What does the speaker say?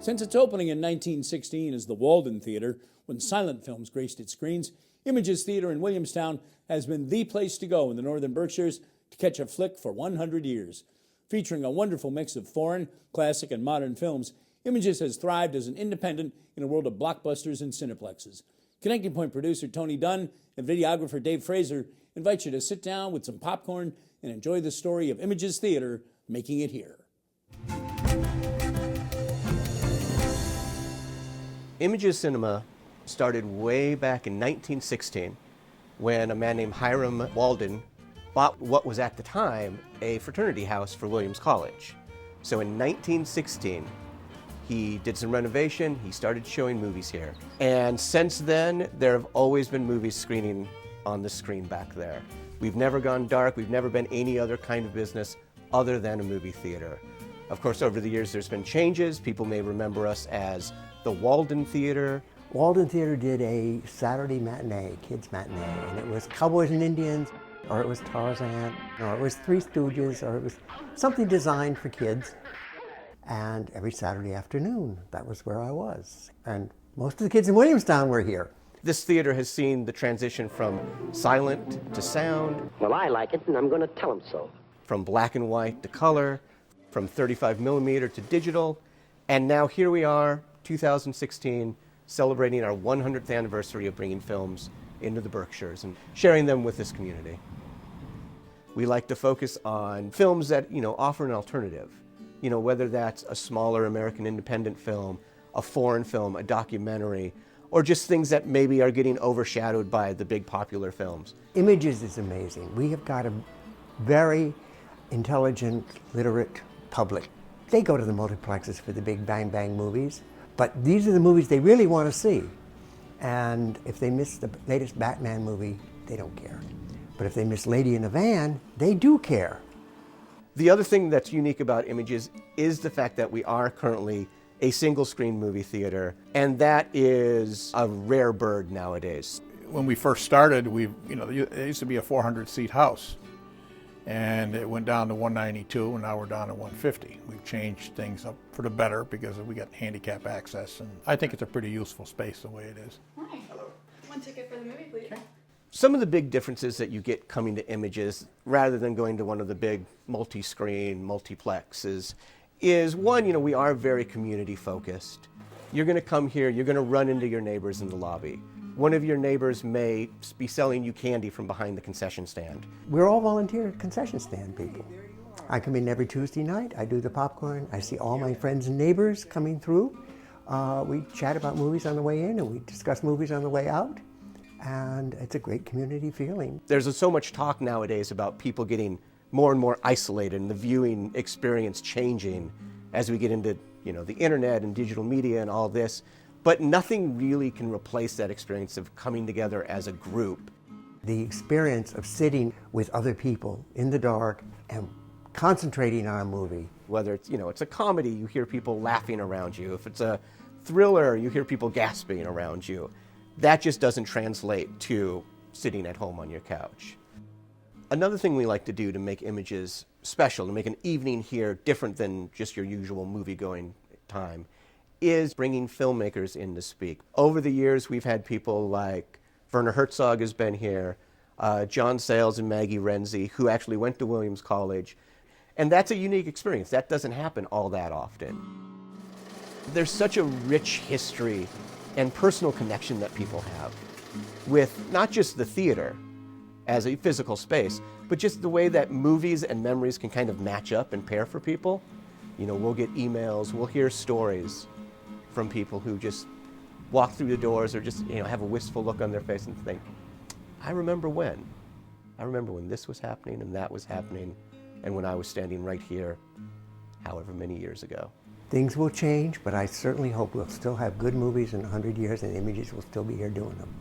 Since its opening in 1916 as the Walden Theater, when silent films graced its screens, Images Theater in Williamstown has been the place to go in the Northern Berkshires to catch a flick for 100 years. Featuring a wonderful mix of foreign, classic, and modern films, Images has thrived as an independent in a world of blockbusters and cineplexes. Connecting Point producer Tony Dunne and videographer Dave Fraser invite you to sit down with some popcorn and enjoy the story of Images Theater making it here. Images Cinema started way back in 1916 when a man named Hiram Walden bought what was at the time a fraternity house for Williams College. So in 1916, he did some renovation, he started showing movies here. And since then, there have always been movies screening on the screen back there. We've never gone dark, we've never been any other kind of business other than a movie theater. Of course, over the years, there's been changes. People may remember us as the Walden Theater. Walden Theater did a Saturday matinee, kids matinee, and it was Cowboys and Indians, or it was Tarzan, or it was Three Stooges, or it was something designed for kids. And every Saturday afternoon, that was where I was. And most of the kids in Williamstown were here. This theater has seen the transition from silent to sound. Well, I like it, and I'm going to tell them so. From black and white to color, from 35 millimeter to digital, and now here we are, 2016, celebrating our 100th anniversary of bringing films into the Berkshires and sharing them with this community. We like to focus on films that, offer an alternative. Whether that's a smaller American independent film, a foreign film, a documentary, or just things that maybe are getting overshadowed by the big popular films. Images is amazing. We have got a very intelligent, literate public. They go to the multiplexes for the big bang bang movies, but these are the movies they really want to see. And if they miss the latest Batman movie, they don't care. But if they miss Lady in a Van, they do care. The other thing that's unique about Images is the fact that we are currently a single-screen movie theater, and that is a rare bird nowadays. When we first started, it used to be a 400-seat house, and it went down to 192, and now we're down to 150. We've changed things up for the better because we got handicap access, and I think it's a pretty useful space the way it is. Hi. Hello. One ticket for the movie, please. Okay. Some of the big differences that you get coming to Images, rather than going to one of the big multi-screen multiplexes, is one, we are very community focused. You're going to come here, you're going to run into your neighbors in the lobby. One of your neighbors may be selling you candy from behind the concession stand. We're all volunteer concession stand people. I come in every Tuesday night, I do the popcorn, I see all my friends and neighbors coming through. We chat about movies on the way in and we discuss movies on the way out. And it's a great community feeling. There's so much talk nowadays about people getting more and more isolated and the viewing experience changing as we get into the internet and digital media and all this. But nothing really can replace that experience of coming together as a group. The experience of sitting with other people in the dark and concentrating on a movie. Whether it's a comedy, you hear people laughing around you. If it's a thriller, you hear people gasping around you. That just doesn't translate to sitting at home on your couch. Another thing we like to do to make Images special, to make an evening here different than just your usual movie-going time, is bringing filmmakers in to speak. Over the years, we've had people like Werner Herzog has been here, John Sayles and Maggie Renzi, who actually went to Williams College. And that's a unique experience. That doesn't happen all that often. There's such a rich history and personal connection that people have with not just the theater as a physical space, but just the way that movies and memories can kind of match up and pair for people. We'll get emails, we'll hear stories from people who just walk through the doors or just have a wistful look on their face and think, I remember when this was happening and that was happening and when I was standing right here however many years ago. Things will change, but I certainly hope we'll still have good movies in 100 years and Images will still be here doing them.